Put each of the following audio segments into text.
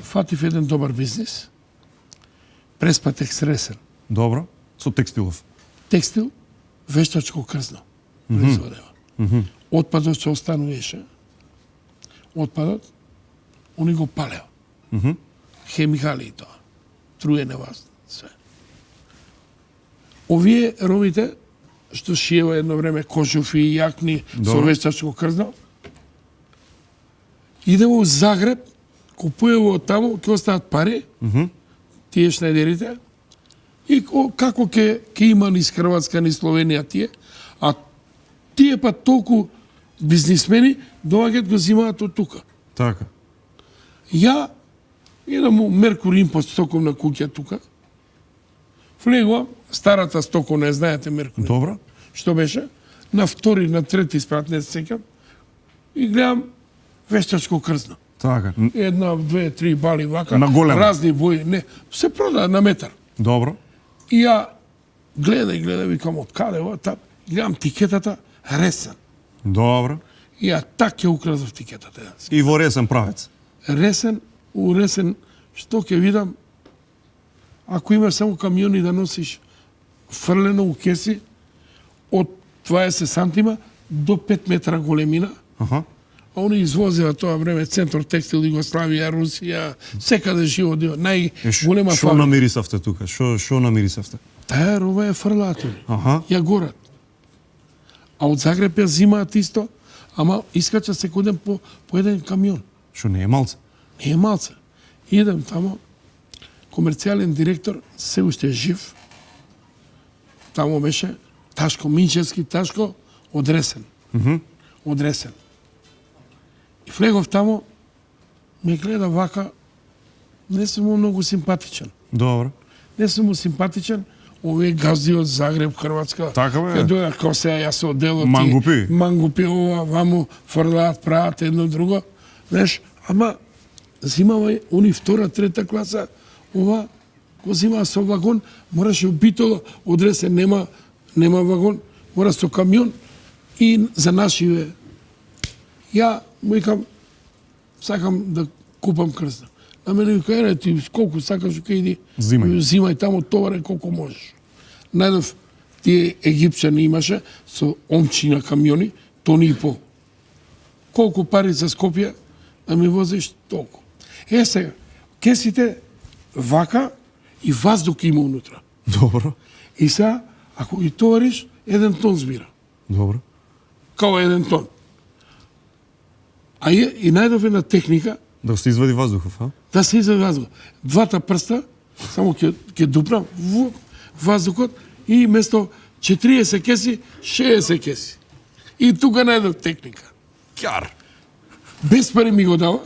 фатив еден добар бизнис. Преспатекс Ресен. Добро. Со текстилов. Текстил, вештачко крзно. Отпадот што остануваше, отпадот, они го палеа. Хемикали и тоа. Труене вас, све. Овие ромите, што шиева едно време кожуфи и јакни со вештачко крзно, идево у Загреб, купуево од таму, ќе остават пари, тие шнајдерите, и како ќе има низ Хрватска, низ Словенија тие, а тие па толку бизнисмени доаѓаат го зимаат од тука. Така. Ја идам у Меркур Импост стоковна куќа тука. Влегувам, старата стоковна, знаете Меркур. Добро. Што беше? На втори, на трети спрат, не се сеќам. И гледам вештачко крзно. Така. Една, две, три бали вака. На големо. Разни бои. Не, се продаат на метар. Добро. И ја гледа, викам, од каде ова, тап, гледам тикетата, Ресен. Добро. И ја так ќе укразав тикетата. И во Ресен правец. Ресен, у Ресен, што ќе видам, ако имаш само камиони да носиш фрлено у кеси, од 20 сантима до 5 метра големина, Аха. а они извозеа тоа време Центар текстил, Југославија, Русија, секаде живо дио, најголема Што фабрика. намирисавте тука? Што намирисавте? Таа роба е фрлатори. Аха. Ја горат. А од Загреб ја зимаат исто, ама искача секој ден по еден камион. Што не е малце? Не е малце. Идем тамо, комерцијален директор, се уште е жив. Тамо беше Ташко Минчевски, Ташко, од Ресен. Од Ресен. И влегов тамо, ме гледа вака, не сум му многу симпатичен. Добро. Не сум му симпатичен, овие газди од Загреб, Хрватска. Така бе. Ке дојда како сега јас се оделот. Мангупи. Мангупи, ова, ваму, фрлаат, прават едно друго. Знаеш, ама зимава уни втора, трета класа, ова го зимаа со вагон, мораше убитоло, од Ресен нема вагон, мора со камион и за нашиве. Ја му викам, сакам да купам крзна. На мене вика, ере ти колку сакаш, вика иди, зимај тамо товаре колку можеш. Најдов тие египчани имаше со омчина камиони, тони и пол. Колку пари за Скопје да ми возиш толку. Е сега, кесите вака и ваздух има унутра. Добро. И сега, ако ги товариш, 1 тон збира. Добро. Као 1 тон. А и најдов една техника Да се извади воздухов, а? да се извади воздух. Двата прста, само ќе дупнам воздухот и место 40 кеси, 60 кеси. И тука најдов техника. Кјар. Без пари ми го дава.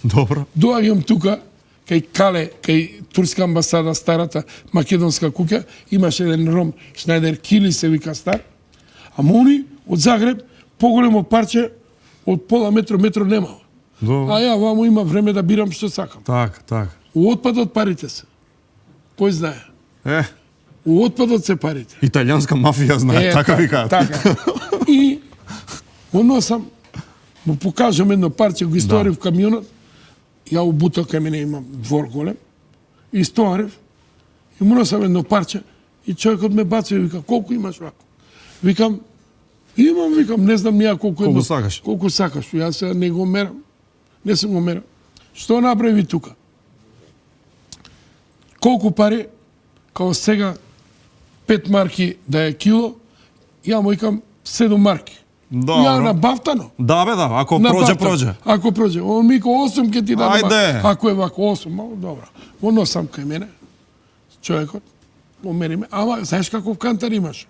Добро. Доаѓам тука, кај Кале, кај турска амбасада, старата македонска куќа, имаше еден ром, Шнајдер Кили се вика стар, ама они од Загреб поголемо парче од пола метро немало. Добро. А ја ваму има време да бирам што сакам. Така. У отпадот парите се. Кој знае? У отпадот се парите. Италијанска мафија знае, така викаат. Така. И оносам, му покажам едно парче, го историв камионот, ја убутал кај мене имам двор голем, и стоварив, и му носам едно парче, и човекот ме баци и вика, колку имаш вако? Викам, не знам нија колку едно. Сакаш? Колку сакаш. Јас сега не го мерам. Не сум го мерам. Што направи тука? Колку пари, као сега 5 марки да е кило, ја му викам 7 марки. Добро. Ја набавтано. Да, ако проже. Ако проже. Он ми ко 8 ќе ти дадам. Ајде. Ако е вако 8, мало добро. Оно сам кај мене. Човекот го мериме. Ама знаеш каков кантар имаш?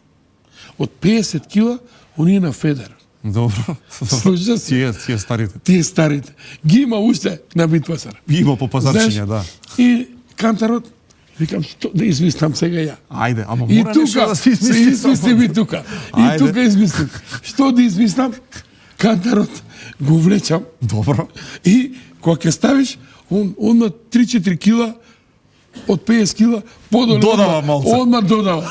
Од 50 кила, оние на Федер. Добро. Слушаш се? Тие старите. Тие старите. Ги има уште на Битпасар. Има по пазарчиња, да. И кантарот, викам, што да измислам сега ја. Ајде, ама И мора нешто тука, да се се измисли. измислим и тука. И Ајде. тука измислим. Што да измислам? Кантарот го влечам. Добро. И кога ќе ставиш, он на 3-4 кила, од 50 кила, подоле Додава малце. Одма додава.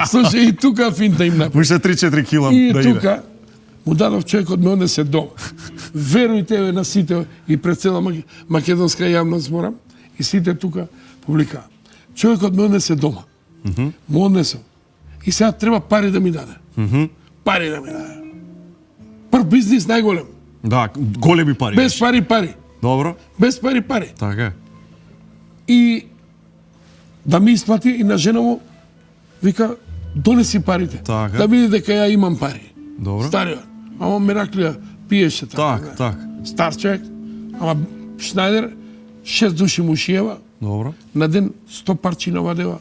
Слушај, и тука финта им направи. Уште 3-4 кила И да иде. тука му дадов човекот ме однесе дома. Верујте на сите и пред цела македонска јавност морам. И сите тука повликаа. Човекот ме однесе дома. Му однесо. И сега треба пари да ми даде. Пари да ми даде. Прв бизнис најголем. Да, големи пари. Без пари. Добро. Без пари. Така е. И да ми исплати и на жена му вика донеси парите. Така. Да види дека ја имам пари. Добро. Стариот. Ама Мераклија пиеше така. Так. Стар човек. Ама Шнајдер 6 души му шиева. Добро. На ден 100 парчи навадева.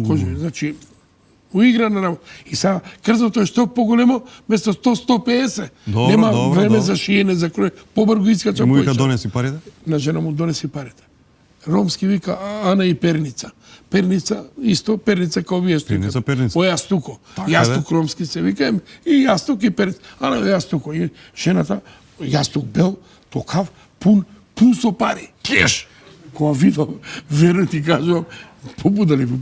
Кожи, значи уиграна работа. И сега крзото е што поголемо, место 100-150. Добро, Нема добро, време добро. за шиене, за крој. Побрзо искача Му вика поише. донеси парите? На жена му донеси парите. Ромски вика Ана и Перница. Перница, исто Перница као вие што Перница, Перница. О јастуко. Така, Јастук ромски се вика и јастук и Перница. Ана јастуко. И жената, јастук бел, токав, пун со пари. Кеш! Кога видов, верно ти кажувам, побудали во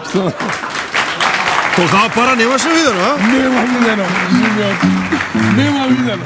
Што? Тогава пара немаше видено, а? Нема видено. Нема видено.